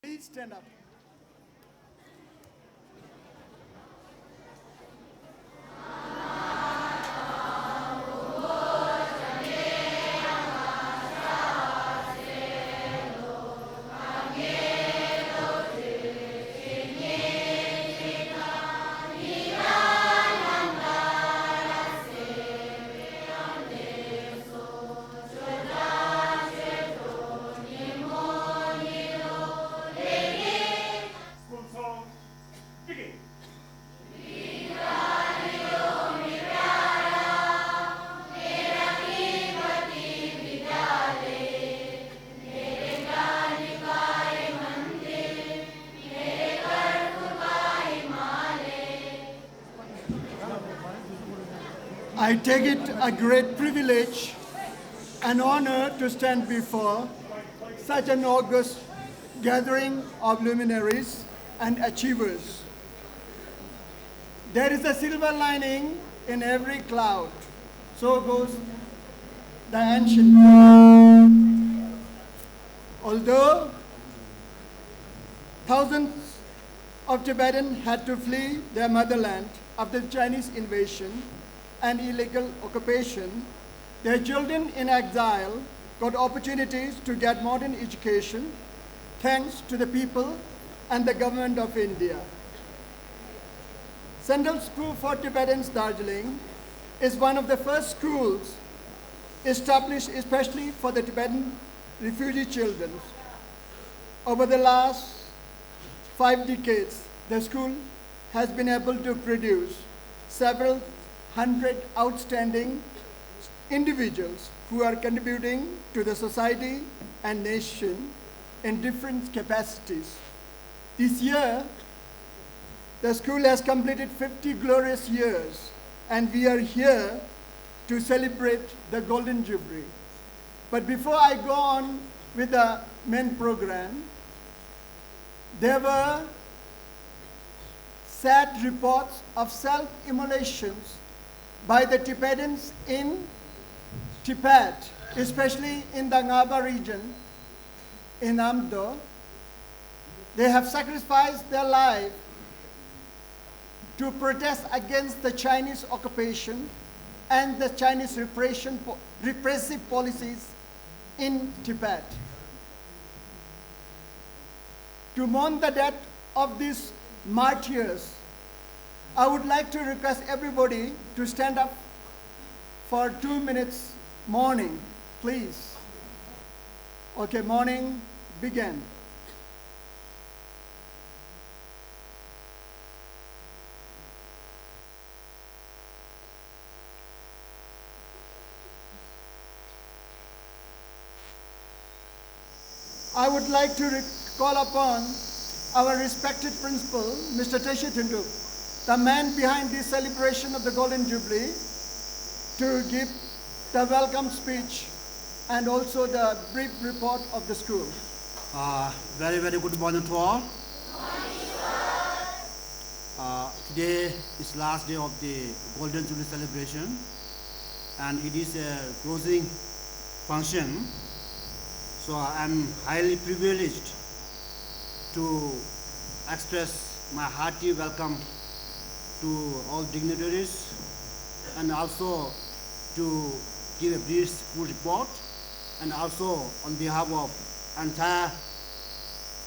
Please stand up. I take it a great privilege and honor to stand before such an august gathering of luminaries and achievers. There is a silver lining in every cloud, so goes the ancient. Although thousands of Tibetans had to flee their motherland after the Chinese invasion and illegal occupation, their children in exile got opportunities to get modern education thanks to the people and the government of India. Central School for Tibetans Darjeeling is one of the first schools established especially for the Tibetan refugee children. Over the last 5 decades, the school has been able to produce several hundred outstanding individuals who are contributing to the society and nation in different capacities. This year, the school has completed 50 glorious years, and we are here to celebrate the Golden Jubilee. But before I go on with the main program, there were sad reports of self-immolations by the Tibetans in Tibet, especially in the Ngaba region, in Amdo. They have sacrificed their life to protest against the Chinese occupation and the Chinese repressive policies in Tibet. To mourn the death of these martyrs, I would like to request everybody to stand up for 2 minutes mourning, please. Okay, mourning, begin. I would like to call upon our respected principal, Mr. Teshi Thindu, the man behind this celebration of the Golden Jubilee, to give the welcome speech and also the brief report of the school. Very, very good morning to all. Today is last day of the Golden Jubilee celebration, and it is a closing function. So I'm highly privileged to express my hearty welcome to all dignitaries and also to give a brief school report, and also on behalf of entire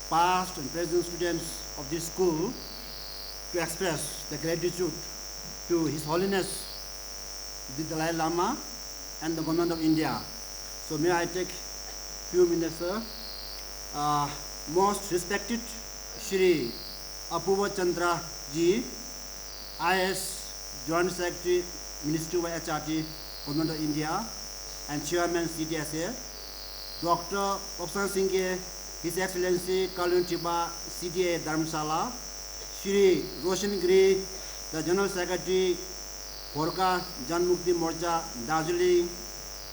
past and present students of this school to express the gratitude to His Holiness the Dalai Lama and the Government of India. So may I take few minutes, sir. Most respected Shri Apurva Chandra Ji, IS Joint Secretary, Ministry of HRT, Government of India, and Chairman CTSA, Dr. Opsan Singh, His Excellency Kalun Chiba, CTA Dharamsala, Shri Roshan Giri, the General Secretary, Gorkha Janmukti Morcha, Darjeeling,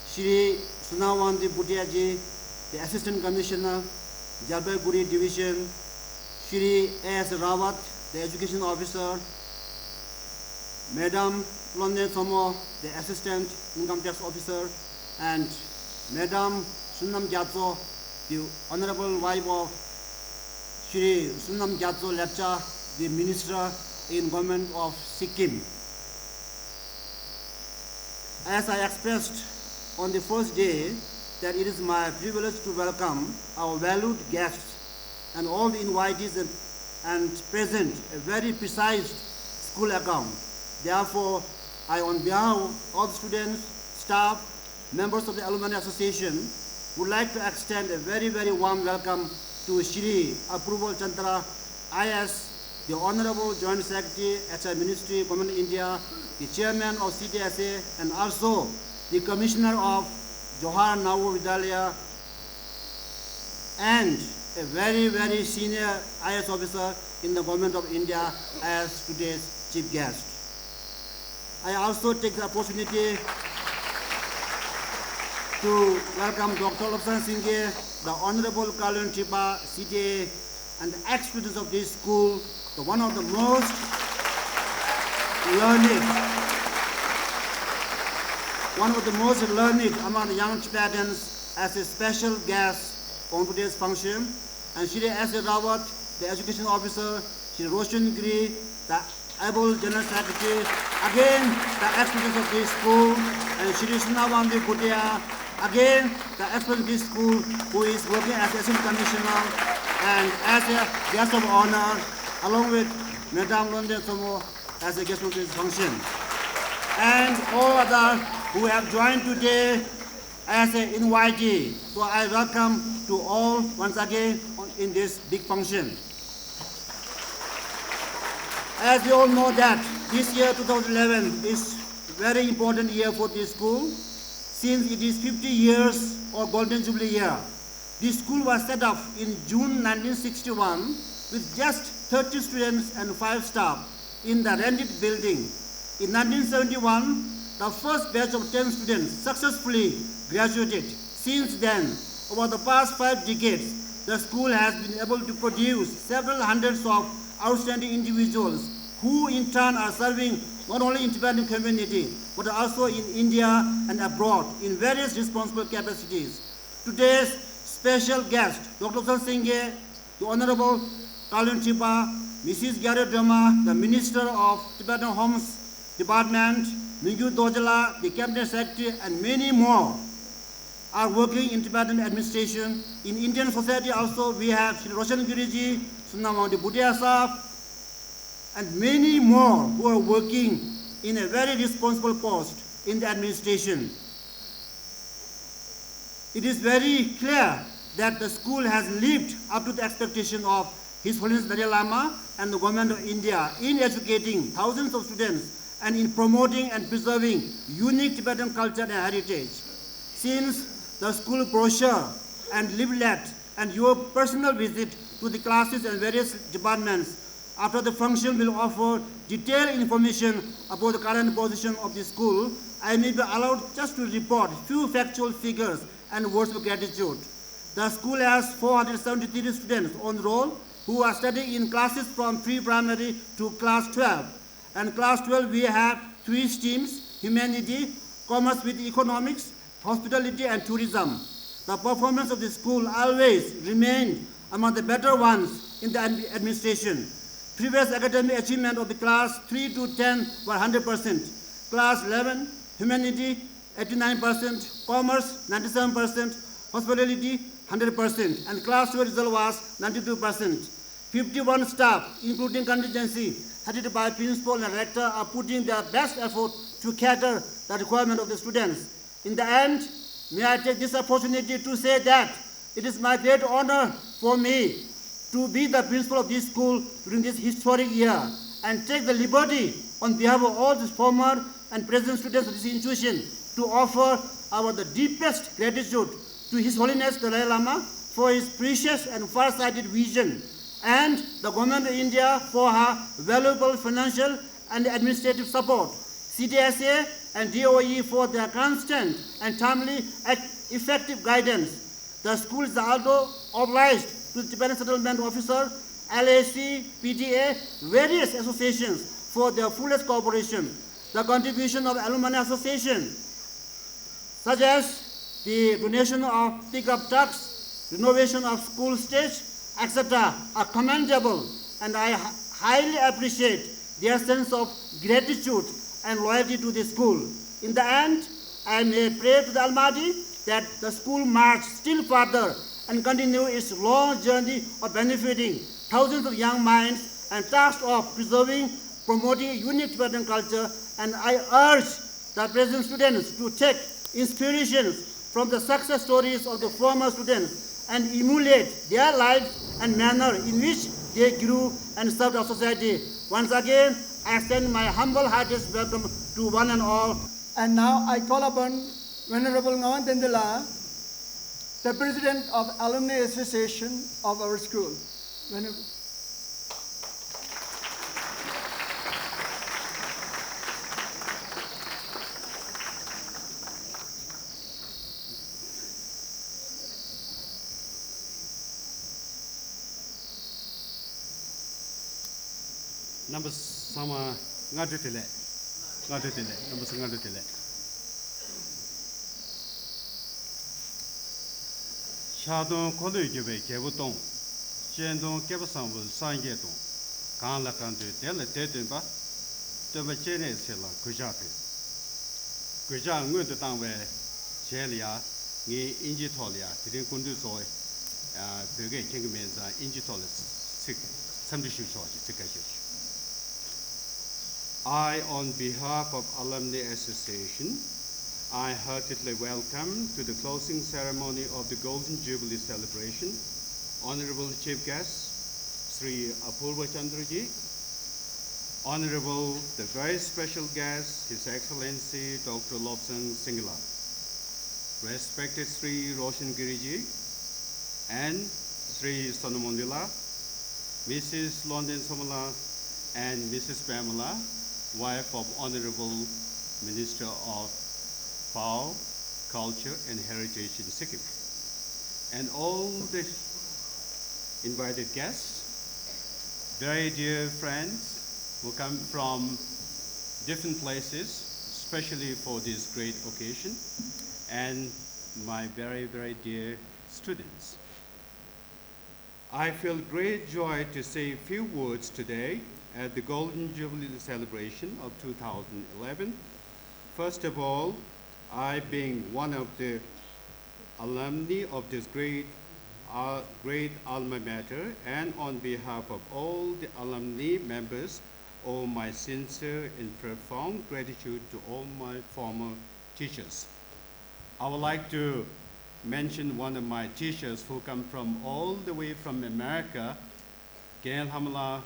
Shri Sunawandi Bhutia Ji, the Assistant Commissioner, Jalpaiguri Division, Shri A.S. Rawat, the Education Officer, Madam London Somo, the Assistant Income Tax Officer, and Madam Sunnam Gyatso, the Honorable Wife of Shri Sunnam Gyatso Lepcha, the Minister in Government of Sikkim. As I expressed on the first day, that it is my privilege to welcome our valued guests and all the invitees and present a very precise school account. Therefore, I, on behalf of all the students, staff, members of the Alumni Association, would like to extend a very, very warm welcome to Shri Apurva Chandra IS, the Honorable Joint Secretary, HR Ministry, Government of India, the Chairman of CTSA, and also the Commissioner of Johar Navu Vidyalaya, and a very, very senior IS officer in the Government of India as today's chief guest. I also take the opportunity to welcome Dr. Opsan Singh, the Honorable Kalun Chiba, CTA, and the ex-students of this school, one of the most learned among the young Tibetans, as a special guest on today's function, and Shri S. Rawat, the Education Officer, Shri Roshan Giri, the able General Secretary, again the ex-students of this school, and Shri Sunawandi Bhutia, again the ex-student of this school who is working as Assistant Commissioner and as a guest of honor, along with Madam London Somo as a guest of this function, and all others who have joined today as an invitee. So I welcome to all once again in this big function. As we all know that this year 2011 is a very important year for this school, since it is 50 years of Golden Jubilee year. This school was set up in June 1961 with just 30 students and 5 staff in the rented building. In 1971, the first batch of 10 students successfully graduated. Since then, over the past 5 decades, the school has been able to produce several hundreds of outstanding individuals who in turn are serving not only in Tibetan community, but also in India and abroad in various responsible capacities. Today's special guest, Dr. Opsan Singh, the Honorable Kalun Chiba, Mrs. Gyare Doma, the Minister of Tibetan Homes Department, Mingyu Dojala, the Cabinet Secretary, and many more are working in Tibetan administration. In Indian society also, we have Shri Roshan Giriji, Sunamandi Bhutia Sahab, and many more who are working in a very responsible post in the administration. It is very clear that the school has lived up to the expectation of His Holiness Dalai Lama and the Government of India in educating thousands of students and in promoting and preserving unique Tibetan culture and heritage. Since the school brochure and leaflet and your personal visit to the classes and various departments after the function will offer detailed information about the current position of the school, I may be allowed just to report few factual figures and words of gratitude. The school has 473 students on roll who are studying in classes from pre-primary to class 12. And class 12 we have 3 streams: humanity, commerce with economics, hospitality and tourism. The performance of the school always remained among the better ones in the administration. Previous academic achievement of the class 3 to 10 were 100%. Class 11, humanity 89%, commerce 97%, hospitality 100%, and class 2 result was 92%. 51 staff, including contingency, headed by principal and rector, are putting their best effort to cater the requirement of the students. In the end, may I take this opportunity to say that it is my great honor for me to be the principal of this school during this historic year and take the liberty on behalf of all the former and present students of this institution to offer our the deepest gratitude to His Holiness Dalai Lama for his precious and far-sighted vision, and the Government of India for her valuable financial and administrative support, CTSA and DOE for their constant and timely effective guidance. The school is also obliged to the Tibetan Settlement Officer, LAC, PTA, various associations for their fullest cooperation. The contribution of Alumni Association, such as the donation of pickup trucks, renovation of school stage, etc., are commendable, and I highly appreciate their sense of gratitude and loyalty to the school. In the end, I may pray to the Almighty that the school march still further and continue its long journey of benefiting thousands of young minds and task of preserving, promoting unique Tibetan culture. And I urge the present students to take inspirations from the success stories of the former students and emulate their lives and manner in which they grew and served our society. Once again, I extend my humble heartiest welcome to one and all. And now I call upon Venerable Ngawan Tendela, the President of Alumni Association of our school. Venerable. Number sama ngadutile number ngadutile Shadon kolu jube kebutong chendon kebasambul sangetong kan la kan de tel te ba de ba chene sela kujape kuja ngun de tang we chelia ni inji tolia tin kundu so bege kengmen za inji tol sik samdi shu so ji I, on behalf of Alumni Association, I heartily welcome to the closing ceremony of the Golden Jubilee celebration, Honorable Chief Guest, Sri Apurva Chandraji, Honorable, the very special guest, His Excellency Dr. Lobsang Singla, respected Sri Roshan Giriji, and Sri Sonamondila, Mrs. London Somala, and Mrs. Pamela, wife of Honorable Minister of Power, Culture and Heritage in Sikkim, and all the invited guests, very dear friends who come from different places, especially for this great occasion, and my very, very dear students. I feel great joy to say a few words today at the Golden Jubilee celebration of 2011. First of all, I, being one of the alumni of this great alma mater, and on behalf of all the alumni members, owe my sincere and profound gratitude to all my former teachers. I would like to mention one of my teachers who come from all the way from America, Gail Hamala,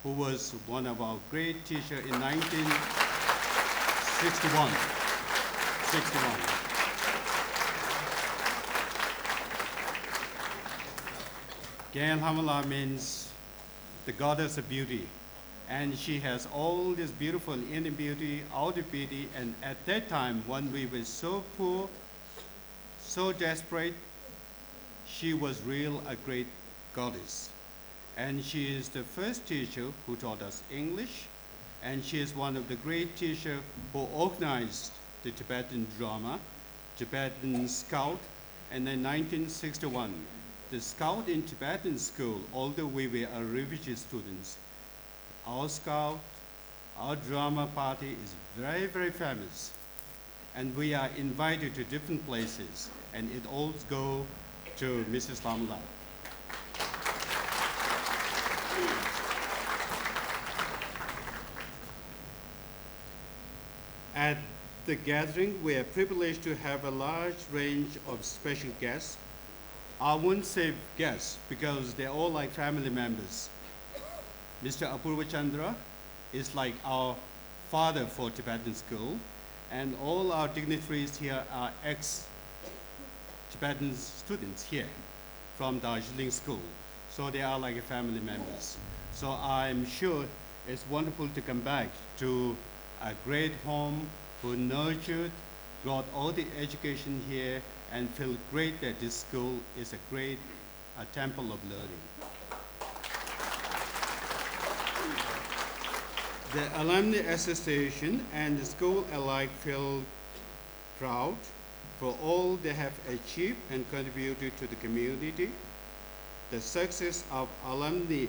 who was one of our great teachers in 1961. Gail Hamala means the goddess of beauty, and she has all this beautiful inner beauty, outer beauty, and at that time when we were so poor, so desperate, she was real a great goddess. And she is the first teacher who taught us English, and she is one of the great teachers who organized the Tibetan drama, Tibetan Scout, And in 1961, the Scout in Tibetan school, although we were refugee students, our Scout, our drama party is very, very famous. And we are invited to different places, and it all goes to Mrs. Lamla. At the gathering, we are privileged to have a large range of special guests. I won't say guests because they're all like family members. Mr. Apurva Chandra is like our father for Tibetan school, and all our dignitaries here are ex-Tibetan students here from Darjeeling school. So they are like family members. So I'm sure it's wonderful to come back to a great home who nurtured, got all the education here, and feel great that this school is a great temple of learning. The Alumni Association and the school alike feel proud for all they have achieved and contributed to the community. The success of Alumni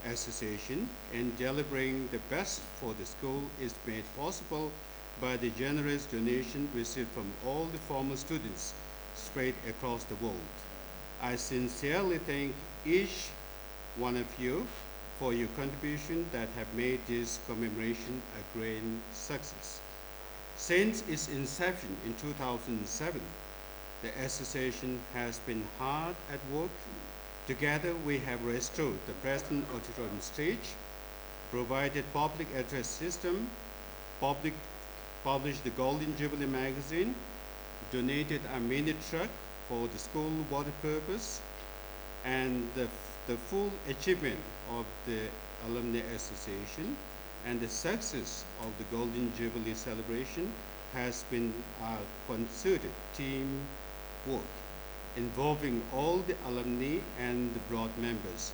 Association in delivering the best for the school is made possible by the generous donation received from all the former students spread across the world. I sincerely thank each one of you for your contribution that have made this commemoration a great success. Since its inception in 2007, the association has been hard at work. Together, we have restored the present auditorium stage, provided public address system, published the Golden Jubilee magazine, donated a mini truck for the school water purpose, and the full achievement of the Alumni Association and the success of the Golden Jubilee celebration has been a concerted team work involving all the alumni and the board members.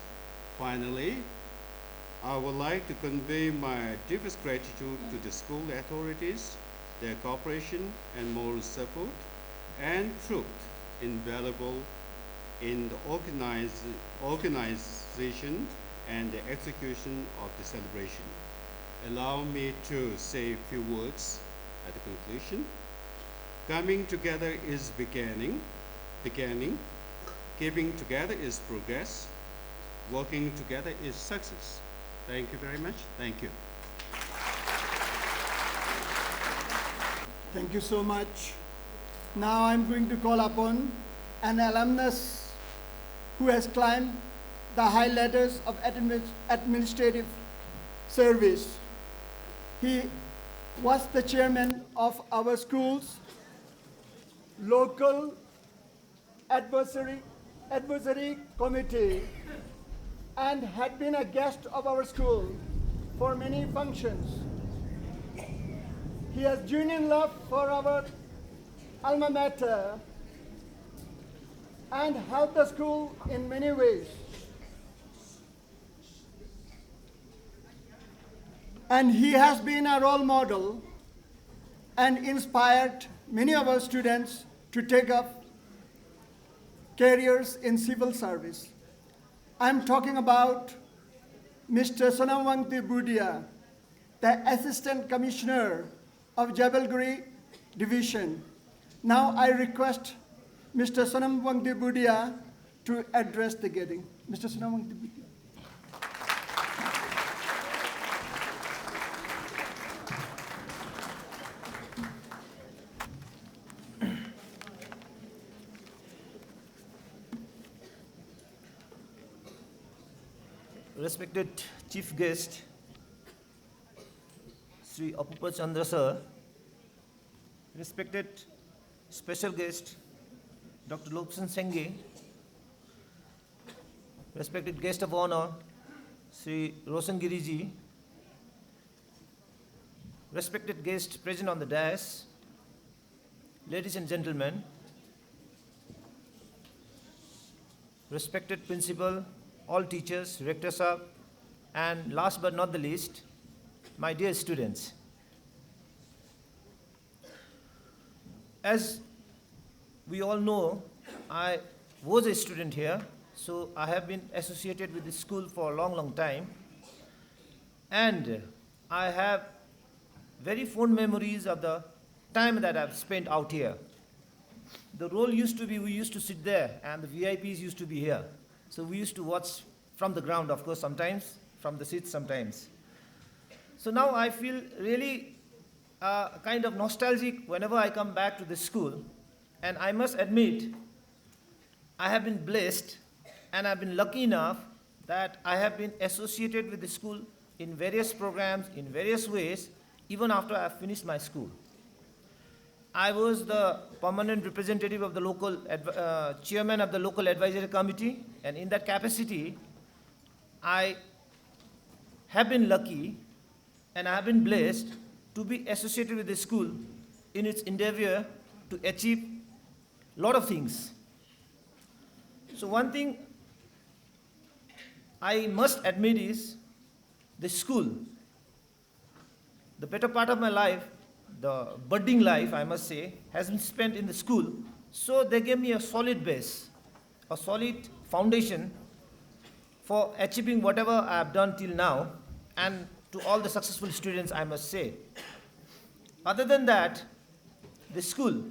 Finally, I would like to convey my deepest gratitude to the school authorities, their cooperation and moral support, and truth invaluable in the organization and the execution of the celebration. Allow me to say a few words at the conclusion. Coming together is beginning. Keeping together is progress. Working together is success. Thank you very much. Thank you. Thank you so much. Now I'm going to call upon an alumnus who has climbed the high ladders of administrative service. He was the chairman of our school's local advisory committee and had been a guest of our school for many functions. He has genuine love for our alma mater and helped the school in many ways. And he has been a role model and inspired many of our students to take up careers in civil service. I'm talking about Mr. Sonamwangti Budia, the Assistant Commissioner of Jabalguri Division. Now I request Mr. Sonamwangti Budia to address the gathering. Mr. Sonamwangti Budia. Respected Chief Guest, Sri Apurva Chandra Sir, respected Special Guest, Dr. Lobsang Sengye, respected Guest of Honor, Sri Roshan Giriji, respected guest present on the dais, ladies and gentlemen, respected Principal, all teachers, Rector Sahab, and last but not the least, my dear students. As we all know I was a student here, so I have been associated with the school for a long, long time. And I have very fond memories of the time that I've spent out here. The role used to be, we used to sit there, and the VIPs used to be here. So we used to watch from the ground, of course, sometimes, from the seats sometimes. So now I feel really kind of nostalgic whenever I come back to this school. And I must admit, I have been blessed and I've been lucky enough that I have been associated with the school in various programs, in various ways, even after I finished my school. I was the permanent representative of the local, chairman of the local advisory committee, and in that capacity, I have been lucky and I have been blessed to be associated with the school in its endeavor to achieve a lot of things. So one thing I must admit is the school, the better part of my life, the budding life, I must say, has been spent in the school. So they gave me a solid base, a solid foundation for achieving whatever I have done till now, and to all the successful students, I must say. Other than that, the school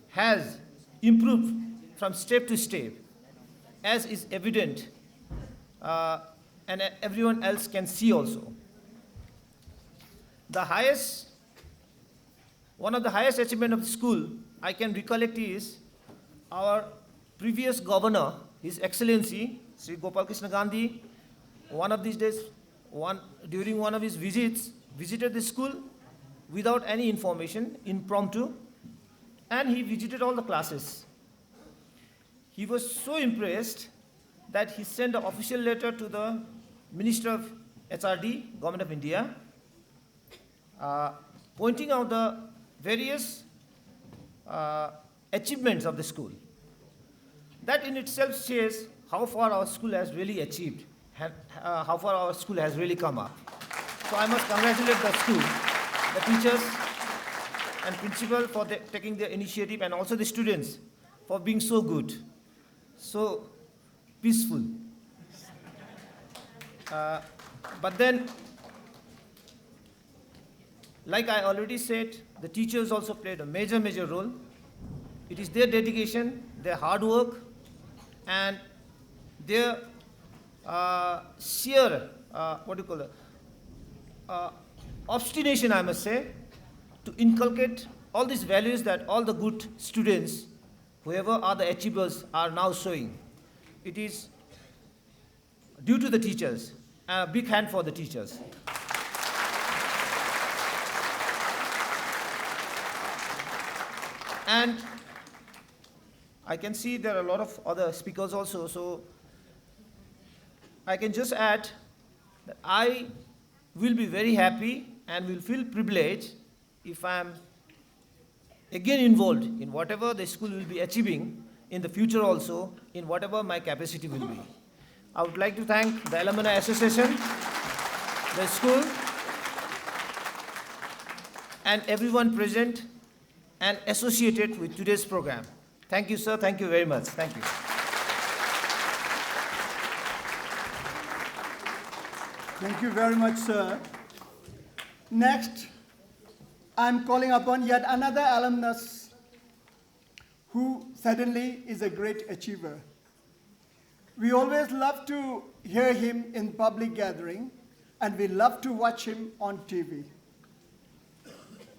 has improved from step to step, as is evident, and everyone else can see also. One of the highest achievements of the school I can recollect is our previous governor, His Excellency, Sri Gopal Krishna Gandhi, one of these days, during one of his visits, visited the school without any information, impromptu, and he visited all the classes. He was so impressed that he sent an official letter to the Minister of HRD, Government of India, pointing out the various achievements of the school. That in itself shows how far our school has really achieved, how far our school has really come up. So I must congratulate the school, the teachers and principal for taking the initiative, and also the students for being so good, so peaceful. But then, like I already said, the teachers also played a major, major role. It is their dedication, their hard work, and their sheer, obstination, I must say, to inculcate all these values that all the good students, whoever are the achievers, are now showing. It is due to the teachers. A big hand for the teachers. And I can see there are a lot of other speakers also, so I can just add that I will be very happy and will feel privileged if I am again involved in whatever the school will be achieving in the future also, in whatever my capacity will be. I would like to thank the Alumni Association, the school, and everyone present and associated with today's program. Thank you, sir. Thank you very much. Thank you. Thank you very much, sir. Next, I'm calling upon yet another alumnus who suddenly is a great achiever. We always love to hear him in public gathering, and we love to watch him on TV.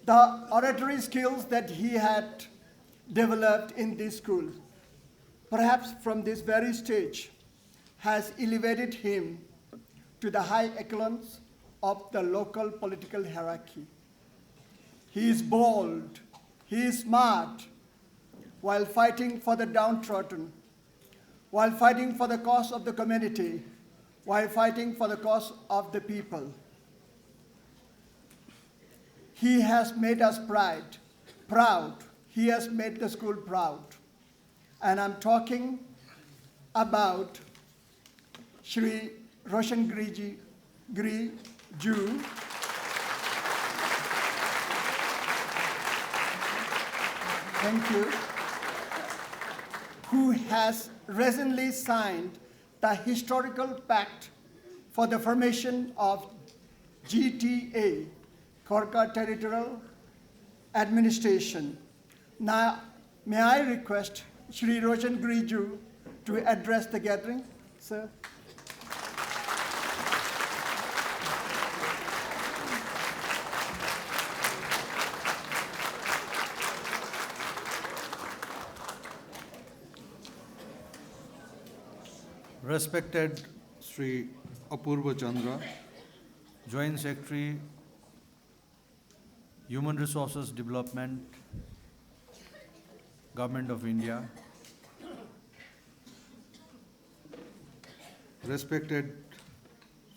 The oratory skills that he had developed in this school, perhaps from this very stage, has elevated him to the high echelons of the local political hierarchy. He is bold, he is smart, while fighting for the downtrodden, while fighting for the cause of the community, while fighting for the cause of the people. He has made us proud. He has made the school proud. And I'm talking about Shri Roshan Giri Ju. Thank you. who has recently signed the historical pact for the formation of GTA, Korka Territorial Administration. Now, may I request Shri Roshan Griju to address the gathering, sir? Respected Sri Apurva Chandra, Joint Secretary, Human Resources Development, Government of India. Respected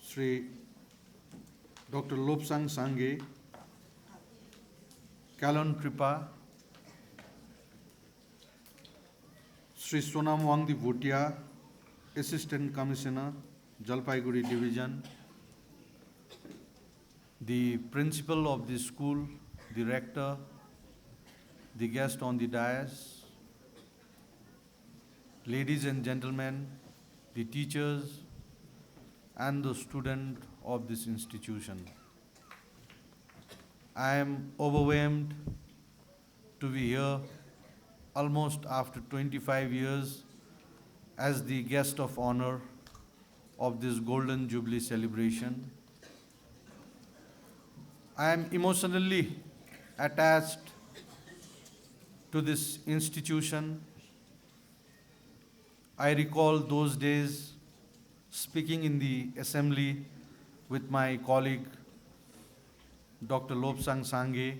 Sri Dr. Lobsang Sangye, Kalon Tripa, Sri Sonam Wangdi Bhutia, Assistant Commissioner, Jalpaiguri Division, the principal of the school, the rector, the guest on the dais, ladies and gentlemen, the teachers, and the student of this institution. I am overwhelmed to be here almost after 25 years as the guest of honor of this Golden Jubilee celebration. I am emotionally attached to this institution. I recall those days speaking in the assembly with my colleague Dr. Lobsang Sangye,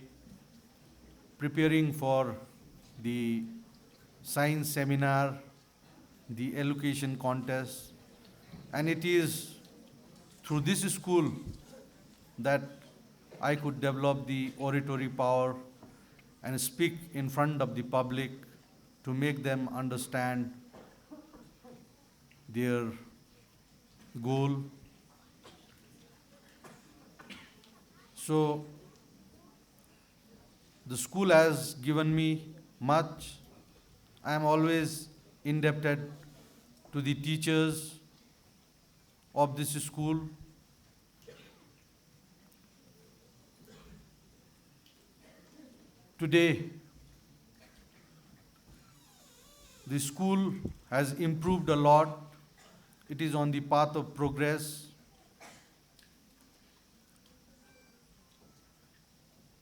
preparing for the science seminar, the elocution contest, and it is through this school that I could develop the oratory power and speak in front of the public to make them understand their goal. So the school has given me much. I am always indebted to the teachers of this school. Today, the school has improved a lot. It is on the path of progress.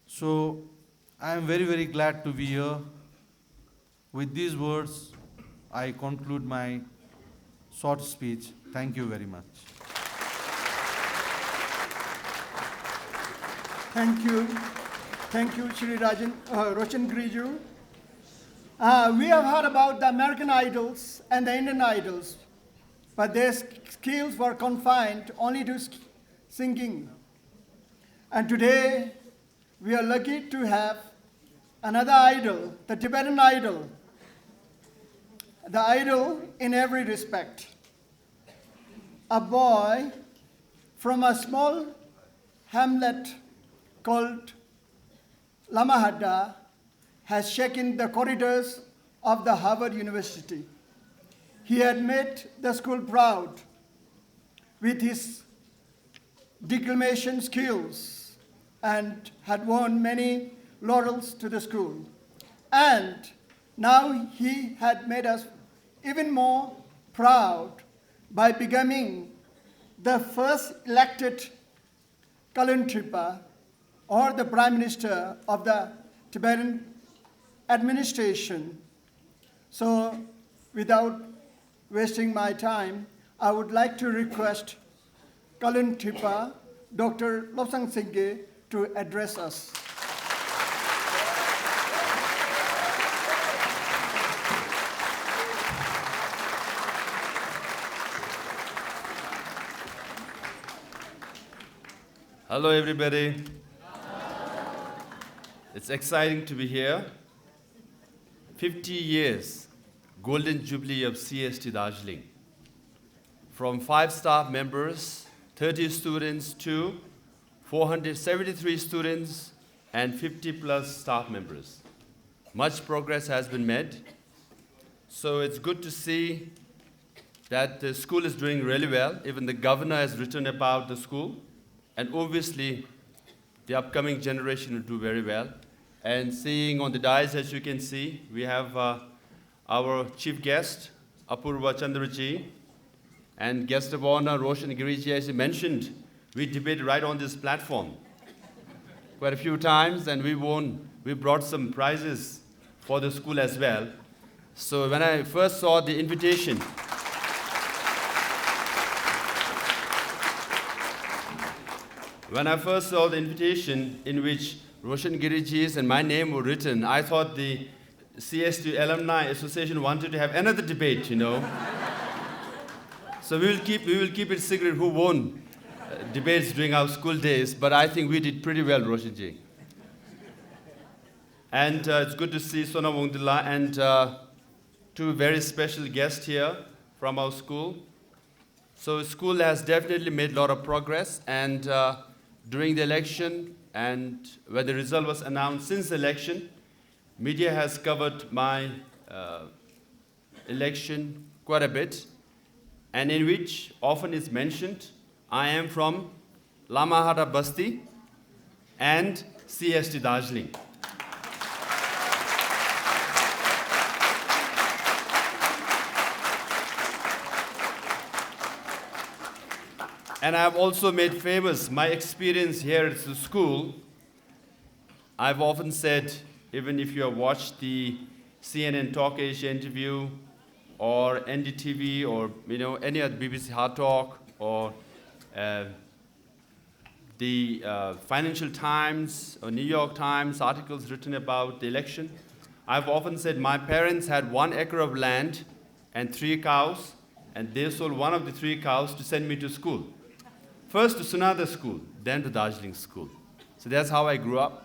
So, I am very, very glad to be here. With these words, I conclude my short speech. Thank you very much. Thank you. Thank you, Shri Roshan Griju. We have heard about the American idols and the Indian idols, but their skills were confined only to singing. And today, we are lucky to have another idol, the Tibetan idol, the idol in every respect. A boy from a small hamlet called Lamahada has shaken the corridors of the Harvard University. He had made the school proud with his declamation skills and had won many laurels to the school. And now he had made us even more proud by becoming the first elected Kalantripa, or the Prime Minister of the Tibetan administration. So, without wasting my time, I would like to request Kalantripa, Dr. Lobsang Sangye, to address us. Hello, everybody. It's exciting to be here. 50 years, Golden Jubilee of CST Darjeeling. From 5 staff members, 30 students to 473 students and 50 plus staff members. Much progress has been made. So it's good to see that the school is doing really well. Even the governor has written about the school. And obviously, the upcoming generation will do very well. And seeing on the dais, as you can see, we have our chief guest, Apurva Chandraji, and guest of honor, Roshan Giriji. As he mentioned, we debated right on this platform quite a few times, and we won. We brought some prizes for the school as well. So when I first saw the invitation, in which Roshan Giriji's and my name were written, I thought the CST Alumni Association wanted to have another debate, you know. So we will keep it secret who won debates during our school days, but I think we did pretty well, Roshanji. And it's good to see Sona Wongdila and two very special guests here from our school. So school has definitely made a lot of progress, and during the election and when the result was announced since the election, media has covered my election quite a bit, and in which often is mentioned, I am from Lamahara Basti and CST Darjeeling. And I've also made famous my experience here at the school. I've often said, even if you have watched the CNN Talk Asia interview, or NDTV, or any other BBC Hard Talk, or the Financial Times or New York Times articles written about the election, I've often said my parents had 1 acre of land and 3 cows, and they sold one of the 3 cows to send me to school. First to Sunada school, then to Darjeeling school. So that's how I grew up.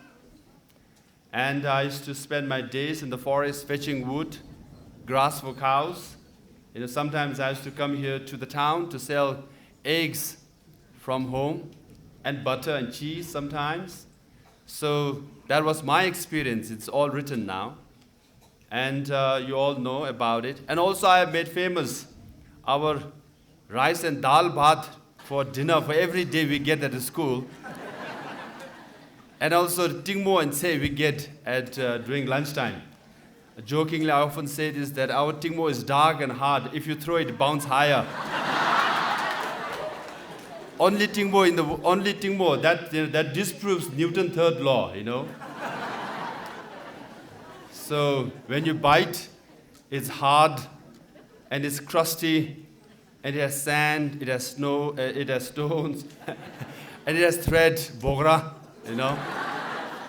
And I used to spend my days in the forest fetching wood, grass for cows. Sometimes I used to come here to the town to sell eggs from home, and butter and cheese sometimes. So that was my experience. It's all written now. And you all know about it. And also I have made famous our rice and dal bhat for dinner for every day we get at the school. And also tingmo and say we get at during lunchtime. Jokingly, I often say this, that our tingmo is dark and hard. If you throw it, it bounces higher. Only tingmo that disproves Newton's third law, So when you bite, it's hard and it's crusty. And it has sand, it has snow, it has stones, and it has thread, bogra,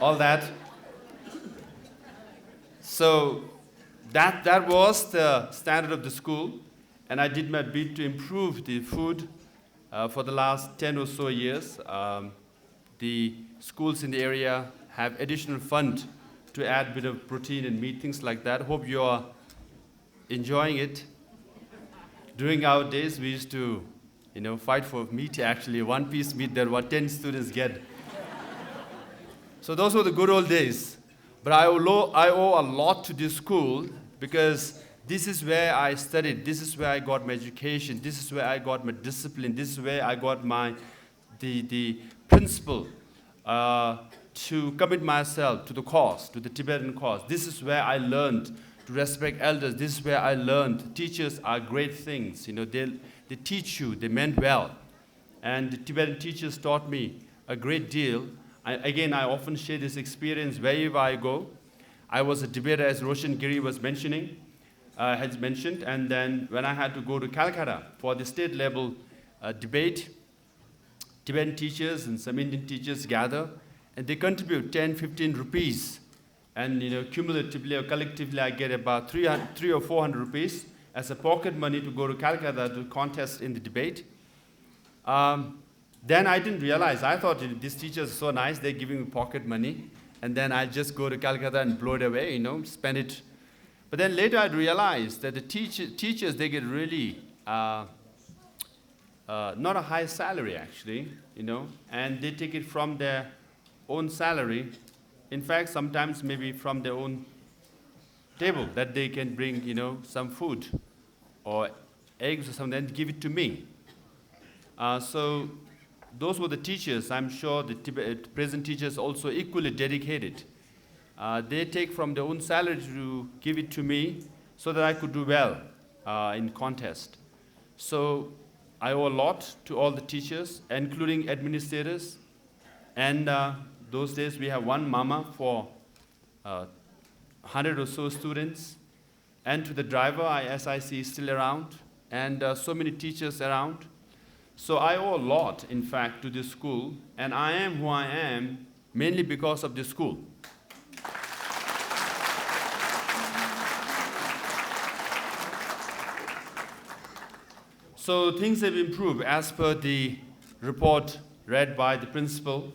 all that. So that was the standard of the school, and I did my bit to improve the food for the last 10 or so years. The schools in the area have additional fund to add a bit of protein and meat, things like that. Hope you are enjoying it. During our days, we used to, fight for meat, actually. 1 piece meat, there were 10 students get. So those were the good old days. But I owe a lot to this school, because this is where I studied. This is where I got my education. This is where I got my discipline. This is where I got the principle to commit myself to the cause, to the Tibetan cause. This is where I learned to respect elders. This is where I learned teachers are great things. They teach you, they meant well. And the Tibetan teachers taught me a great deal. I often share this experience wherever I go. I was a debater, as Roshan Giri was mentioned, and then when I had to go to Calcutta for the state level debate, Tibetan teachers and some Indian teachers gather, and they contribute 10, 15 rupees. And cumulatively or collectively, I get about 300 or 400 rupees as a pocket money to go to Calcutta to contest in the debate. Then I didn't realize. I thought these teachers are so nice, they're giving me pocket money, and then I just go to Calcutta and blow it away, spend it. But then later I realized that the teachers, they get really not a high salary actually, and they take it from their own salary. In fact, sometimes maybe from their own table, that they can bring, some food or eggs or something and give it to me. So those were the teachers. I'm sure the present teachers also equally dedicated. They take from their own salary to give it to me so that I could do well in contest. So I owe a lot to all the teachers, including administrators. And those days we have one mama for 100 or so students. And to the driver, as I see, is still around. And so many teachers around. So I owe a lot, in fact, to this school. And I am who I am mainly because of this school. So things have improved as per the report read by the principal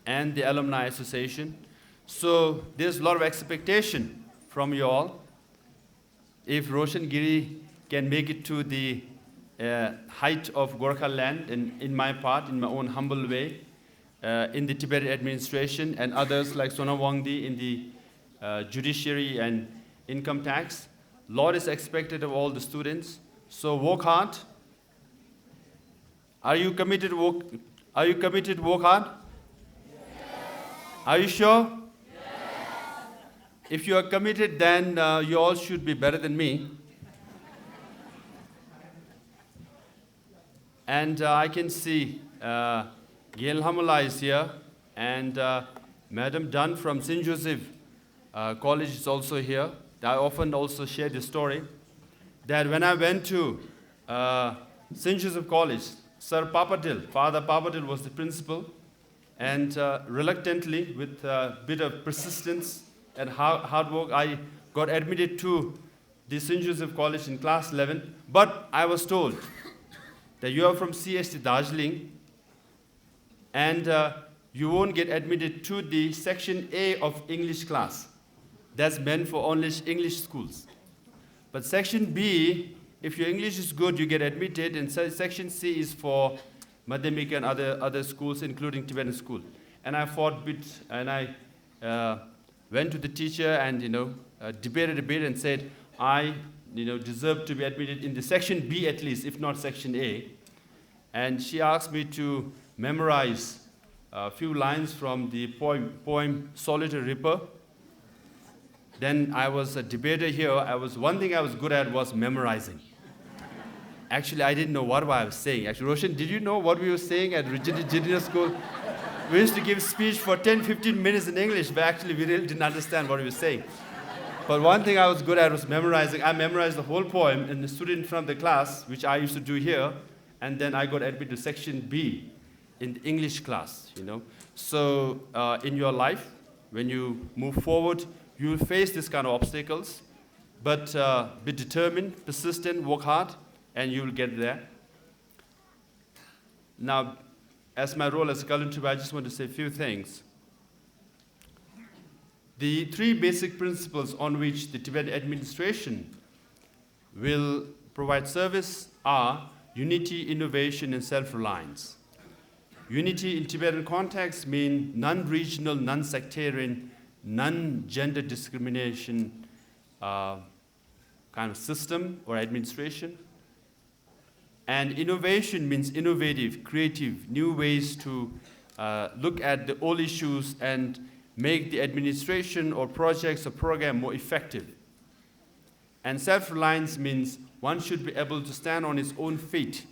and the Alumni Association. So there's a lot of expectation from you all. If Roshan Giri can make it to the height of Gorkha land, and in my part, in my own humble way, in the Tibetan administration, and others like Sonam Wangdi in the judiciary and income tax, lot is expected of all the students. So work hard. Are you committed to work? Are you committed to work hard? Yes. Are you sure? Yes. If you are committed, then you all should be better than me. And I can see Gail Hamala is here, and Madam Dunn from St. Joseph College is also here. I often also share the story that when I went to St. Joseph College, Sir Papadil, Father Papadil was the principal, and reluctantly, with a bit of persistence and hard work, I got admitted to the St. Joseph College in class 11. But I was told that you are from CST Darjeeling, and you won't get admitted to the section A of English class. That's meant for only English schools. But section B, if your English is good, you get admitted, and section C is for Madhyamika and other schools, including Tibetan school. And I fought a bit, and I went to the teacher and debated a bit and said I deserve to be admitted in the section B at least, if not section A. And she asked me to memorize a few lines from the poem Solitary Reaper. Then I was a debater here. One thing I was good at was memorizing. Actually, I didn't know what I was saying. Actually, Roshan, did you know what we were saying at Rigidity Junior School? We used to give speech for 10-15 minutes in English, but actually we really didn't understand what we were saying. But one thing I was good at was memorizing. I memorized the whole poem and stood in front of the class, which I used to do here, and then I got admitted to section B in the English class, So in your life, when you move forward, you will face this kind of obstacles, but be determined, persistent, work hard, and you will get there. Now, as my role as a Kaluntuba, I just want to say a few things. The three basic principles on which the Tibetan administration will provide service are unity, innovation, and self-reliance. Unity in Tibetan context means non-regional, non-sectarian, non-gender discrimination kind of system or administration. And innovation means innovative, creative, new ways to look at the old issues and make the administration or projects or program more effective. And self-reliance means one should be able to stand on his own feet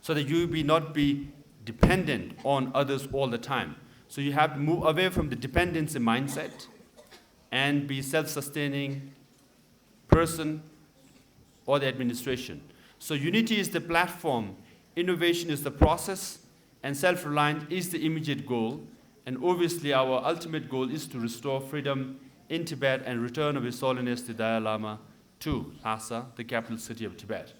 so that you will not be dependent on others all the time. So you have to move away from the dependency mindset and be self-sustaining person or the administration. So unity is the platform, innovation is the process, and self-reliance is the immediate goal. And obviously our ultimate goal is to restore freedom in Tibet and return of His Holiness the Dalai Lama to Lhasa, the capital city of Tibet.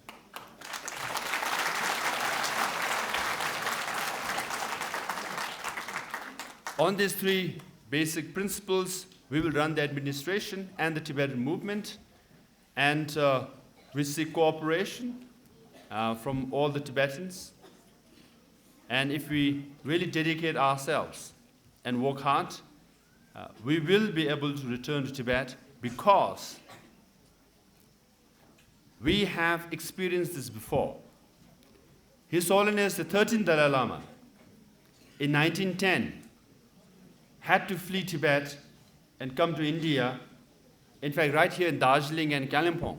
On these three basic principles, we will run the administration and the Tibetan movement, and we seek cooperation from all the Tibetans. And if we really dedicate ourselves and work hard, we will be able to return to Tibet because we have experienced this before. His Holiness the 13th Dalai Lama in 1910 had to flee Tibet and come to India, in fact right here in Darjeeling and Kalimpong,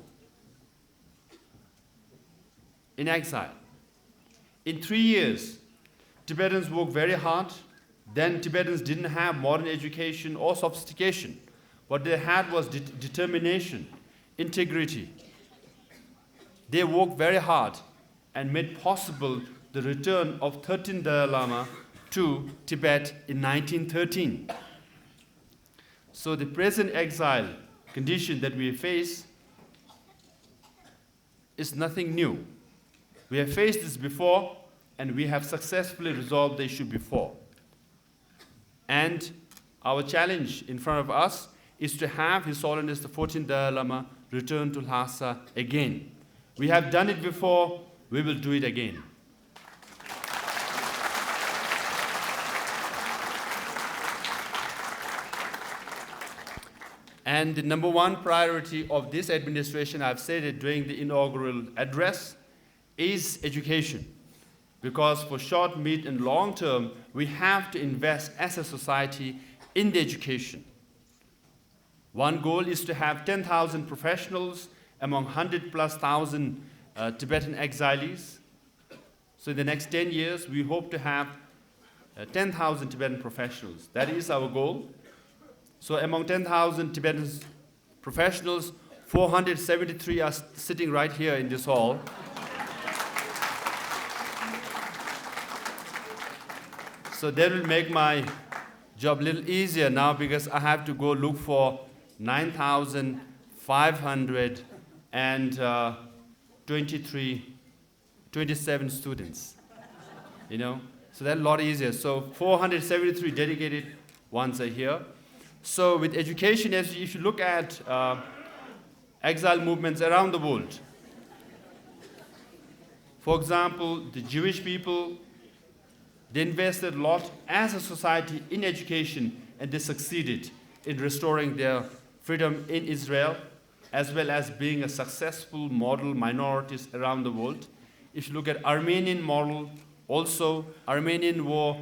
in exile. In 3 years, Tibetans worked very hard. Then Tibetans didn't have modern education or sophistication. What they had was determination, integrity. They worked very hard and made possible the return of 13th Dalai Lama to Tibet in 1913. So the present exile condition that we face is nothing new. We have faced this before, and we have successfully resolved the issue before. And our challenge in front of us is to have His Holiness the 14th Dalai Lama return to Lhasa again. We have done it before, we will do it again. And the number one priority of this administration, I've said it during the inaugural address, is education. Because for short, mid, and long term, we have to invest as a society in the education. One goal is to have 10,000 professionals among 100,000+ Tibetan exiles. So in the next 10 years, we hope to have 10,000 Tibetan professionals. That is our goal. So among 10,000 Tibetan professionals, 473 are sitting right here in this hall. So that will make my job a little easier now, because I have to go look for 9,527 students, you know? So that's a lot easier. So 473 dedicated ones are here. So with education, if you look at exile movements around the world, for example, the Jewish people, they invested a lot as a society in education, and they succeeded in restoring their freedom in Israel, as well as being a successful model minorities around the world. If you look at Armenian model, also Armenian were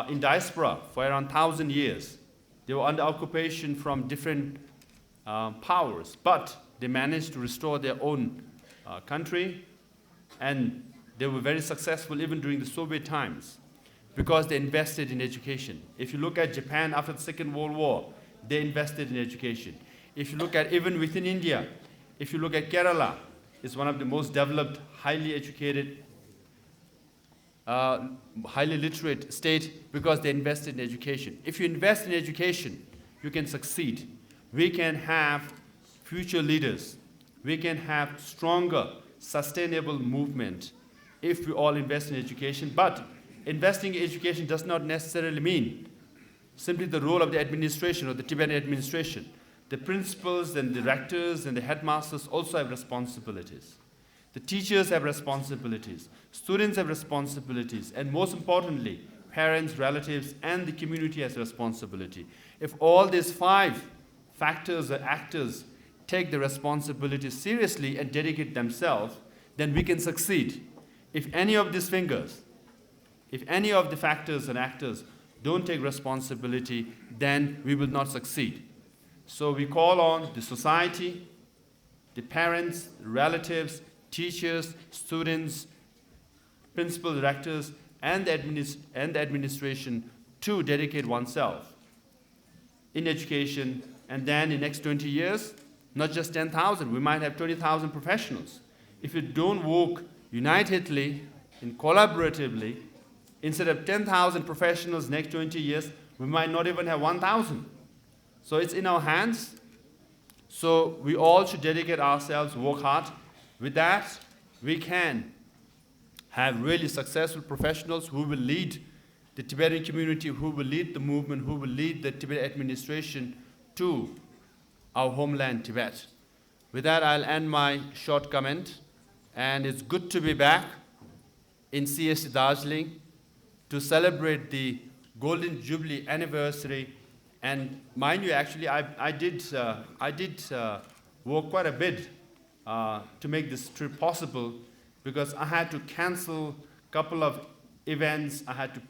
in diaspora for around 1,000 years. They were under occupation from different powers, but they managed to restore their own country, and they were very successful even during the Soviet times because they invested in education. If you look at Japan after the Second World War, they invested in education. If you look at even within India, if you look at Kerala, it's one of the most developed, highly educated, highly literate state because they invested in education. If you invest in education, you can succeed. We can have future leaders. We can have stronger, sustainable movement if we all invest in education. But investing in education does not necessarily mean simply the role of the administration or the Tibetan administration. The principals and the rectors and the headmasters also have responsibilities. The teachers have responsibilities. Students have responsibilities. And most importantly, parents, relatives, and the community has responsibility. If all these 5 factors or actors take the responsibility seriously and dedicate themselves, then we can succeed. If any of these fingers, if any of the factors and actors don't take responsibility, then we will not succeed. So we call on the society, the parents, relatives, teachers, students, principal directors, and the administration to dedicate oneself in education. And then in the next 20 years, not just 10,000, we might have 20,000 professionals. If we don't work unitedly and collaboratively, instead of 10,000 professionals next 20 years, we might not even have 1,000. So it's in our hands. So we all should dedicate ourselves, work hard. With that, we can have really successful professionals who will lead the Tibetan community, who will lead the movement, who will lead the Tibetan administration to our homeland, Tibet. With that, I'll end my short comment. And it's good to be back in CST Darjeeling to celebrate the Golden Jubilee anniversary And mind you, actually, I did work quite a bit to make this trip possible because I had to cancel a couple of events. I had to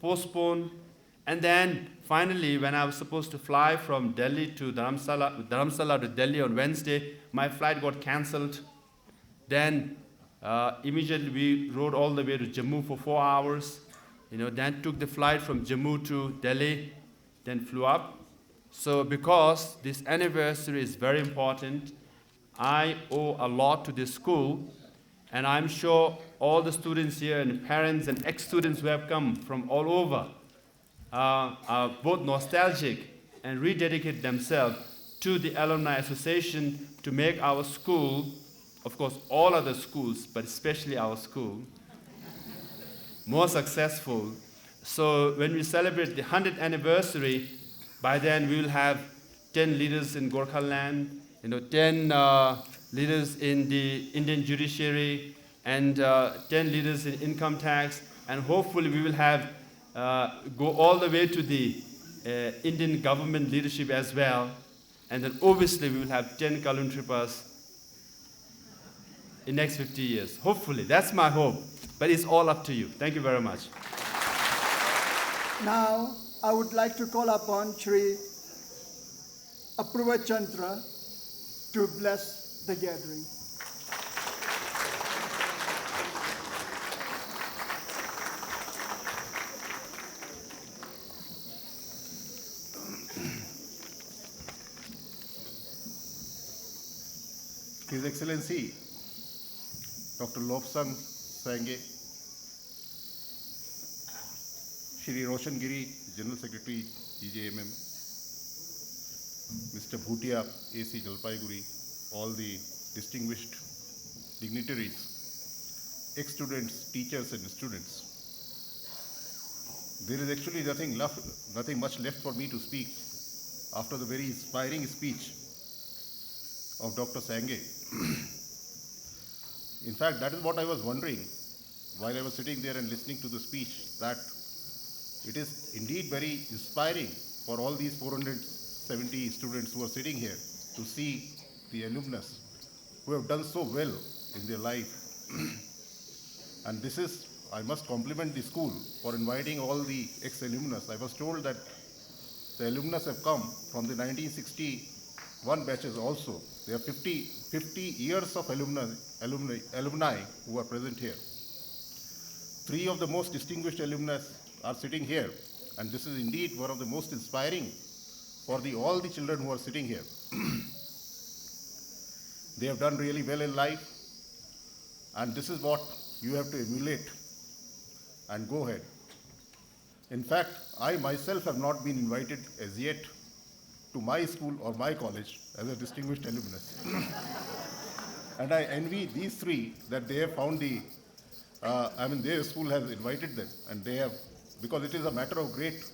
postpone, and then finally, when I was supposed to fly from Delhi to Dharamsala to Delhi on Wednesday, my flight got cancelled. Then immediately we rode all the way to Jammu for 4 hours. Then took the flight from Jammu to Delhi, then flew up. So because this anniversary is very important, I owe a lot to this school, and I'm sure all the students here and parents and ex-students who have come from all over are both nostalgic and rededicate themselves to the Alumni Association to make our school, of course all other schools, but especially our school, more successful. So when we celebrate the 100th anniversary, by then we will have 10 leaders in Gorkha land, 10 leaders in the Indian judiciary, and 10 leaders in income tax, and hopefully we will have go all the way to the Indian government leadership as well, and then obviously we will have 10 Kalun Tripas in next 50 years. Hopefully, that's my hope, but it's all up to you. Thank you very much. Now, I would like to call upon Shri Apurva Chandra to bless the gathering. His Excellency Dr. Lobsang Sange, Shri Roshan Giri, General Secretary, GJMM, Mr. Bhutia, AC Jalpaiguri, all the distinguished dignitaries, ex-students, teachers and students. There is actually nothing much left for me to speak after the very inspiring speech of Dr. Sange. In fact, that is what I was wondering while I was sitting there and listening to the speech, that it is indeed very inspiring for all these 470 students who are sitting here to see the alumnus who have done so well in their life. And this is, I must compliment the school for inviting all the ex-alumnus. I was told that the alumnus have come from the 1961 batches also. There are 50 years of alumni who are present here. 3 of the most distinguished alumnus are sitting here, and this is indeed one of the most inspiring for all the children who are sitting here. They have done really well in life, and this is what you have to emulate and go ahead. In fact, I myself have not been invited as yet to my school or my college as a distinguished alumnus. And I envy these 3 that they have found their school has invited them, and they have, because it is a matter of great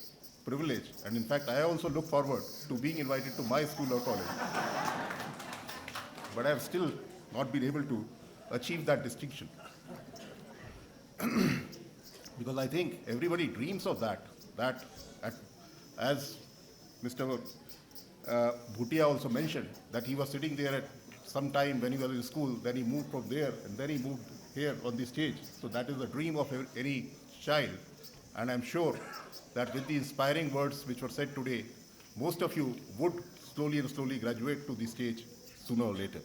privilege. And in fact, I also look forward to being invited to my school or college. But I have still not been able to achieve that distinction. Because I think everybody dreams of that as Mr. Bhutia also mentioned, that he was sitting there at some time when he was in school, then he moved from there, and then he moved here on the stage. So that is the dream of any child. And I'm sure that with the inspiring words which were said today, most of you would slowly graduate to the stage sooner or later.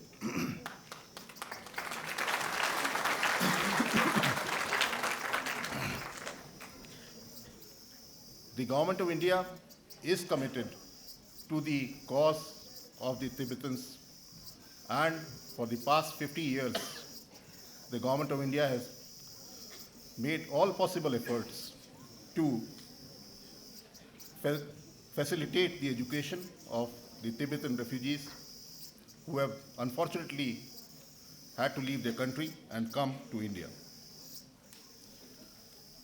The Government of India is committed to the cause of the Tibetans, and for the past 50 years, the Government of India has made all possible efforts to facilitate the education of the Tibetan refugees who have unfortunately had to leave their country and come to India.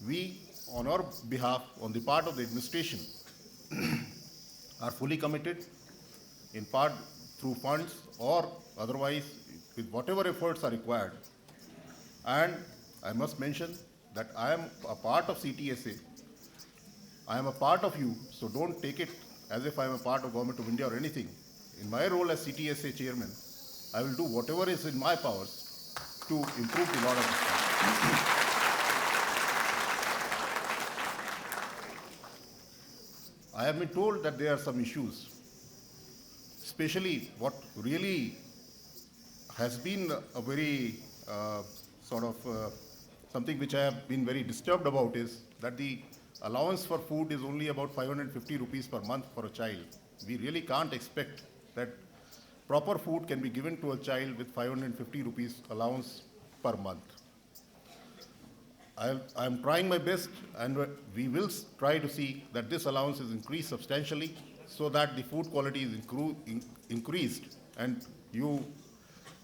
We, on our behalf, on the part of the administration, are fully committed, in part through funds or otherwise with whatever efforts are required. And I must mention that I am a part of CTSA. I am a part of you, so don't take it as if I am a part of government of India or anything. In my role as CTSA chairman, I will do whatever is in my powers to improve the lot of this. I have been told that there are some issues, especially what really has been a very something which I have been very disturbed about is that the allowance for food is only about 550 rupees per month for a child. We really can't expect that proper food can be given to a child with 550 rupees allowance per month. I am trying my best, and we will try to see that this allowance is increased substantially so that the food quality is increased, and you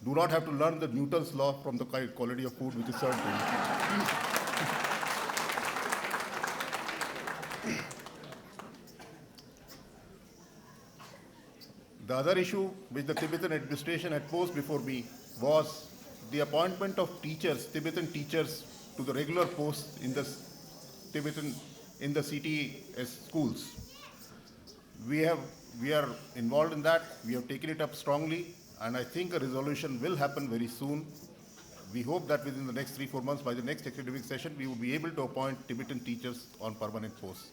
do not have to learn the Newton's law from the quality of food which is served to you. The other issue which the Tibetan administration had posed before me was the appointment of teachers, Tibetan teachers, to the regular posts in the CTS schools. We are involved in that. We have taken it up strongly, and I think a resolution will happen very soon. We hope that within the next 3-4 months, by the next academic session, we will be able to appoint Tibetan teachers on permanent posts.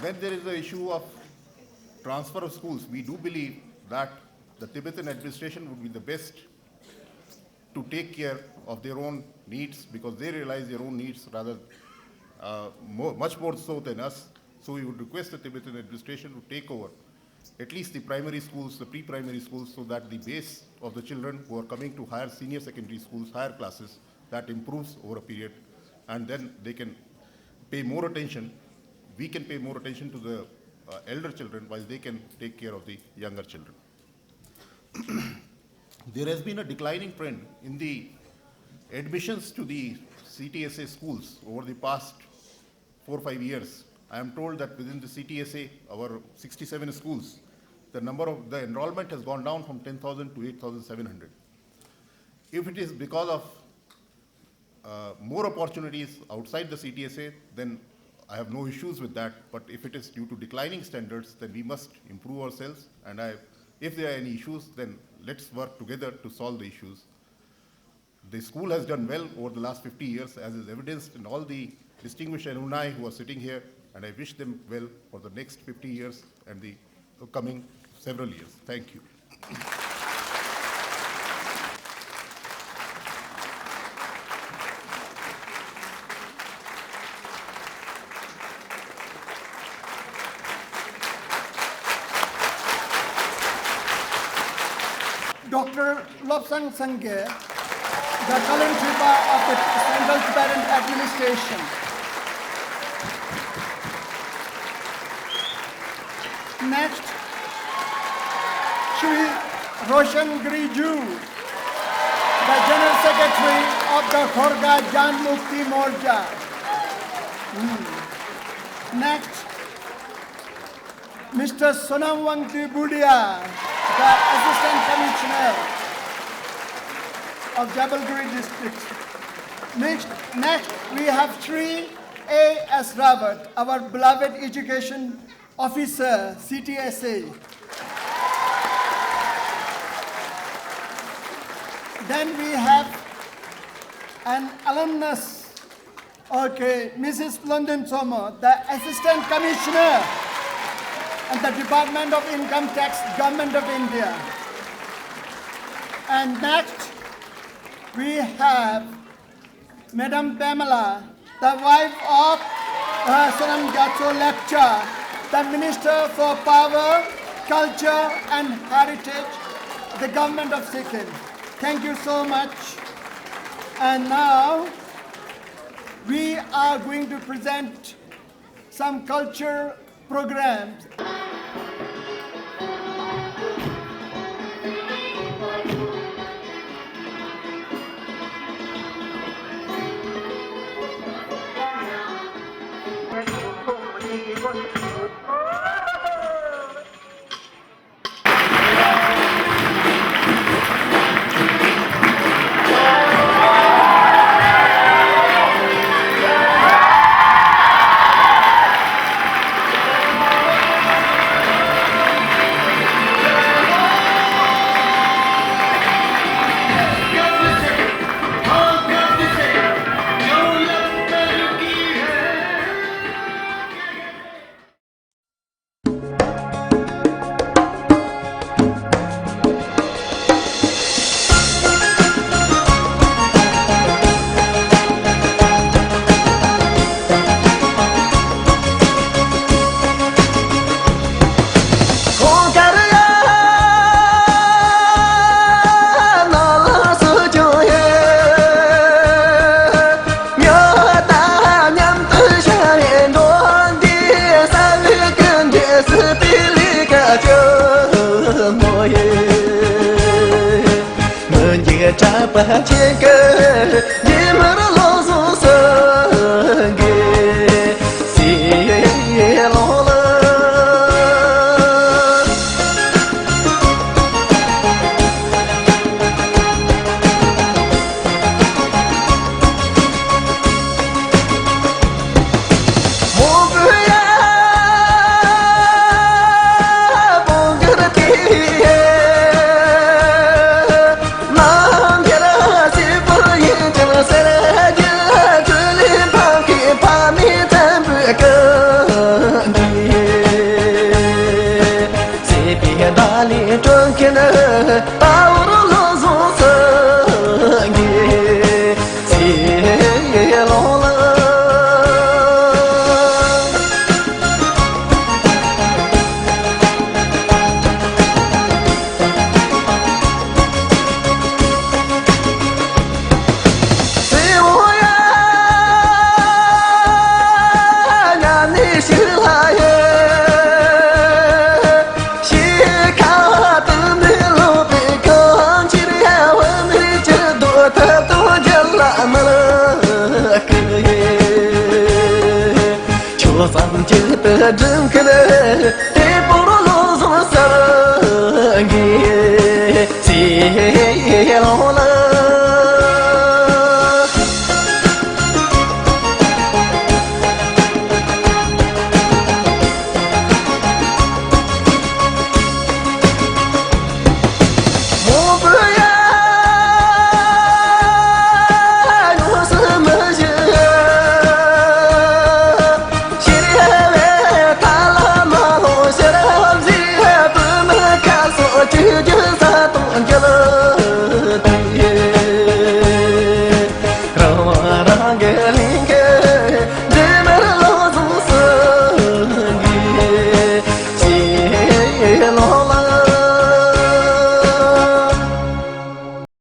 Then there is the issue of transfer of schools. We do believe that the Tibetan administration would be the best to take care of their own needs, because they realize their own needs rather much more so than us. So we would request the Tibetan administration to take over at least the primary schools, the pre-primary schools, so that the base of the children who are coming to higher senior secondary schools, higher classes, that improves over a period, and then they can pay more attention. We can pay more attention to the elder children while they can take care of the younger children. There has been a declining trend in the admissions to the CTSA schools over the past 4 or 5 years. I am told that within the CTSA, our 67 schools, the enrollment has gone down from 10,000 to 8,700. If it is because of more opportunities outside the CTSA, then I have no issues with that. But if it is due to declining standards, then we must improve ourselves. And if there are any issues, then let's work together to solve the issues. The school has done well over the last 50 years, as is evidenced in all the distinguished alumni who are sitting here, and I wish them well for the next 50 years and the coming several years. Thank you. Dr. Lobsang Sangye, the current Chifa of the Central Tibetan Administration. Next, Shri Roshan Giriju, the General Secretary of the Khorga Jan Mukti Morja. Next, Mr. Sonamwangti Budia, the Assistant Commissioner of Jabalguri District. Next, we have Shri A.S. Rawat, our beloved Education Officer, CTSA. Then we have an alumnus, Mrs. London Somo, the Assistant Commissioner and the Department of Income Tax, Government of India. And next, we have Madam Pamela, the wife of Sonam Gatso Lepcha, the Minister for Power, Culture and Heritage, the Government of Sikkim. Thank you so much. And now, we are going to present some culture programs. cha pa che ke ye mar lo so sa ge si lo la Hãy subscribe cho kênh Ghiền Mì Gõ để không bỏ lỡ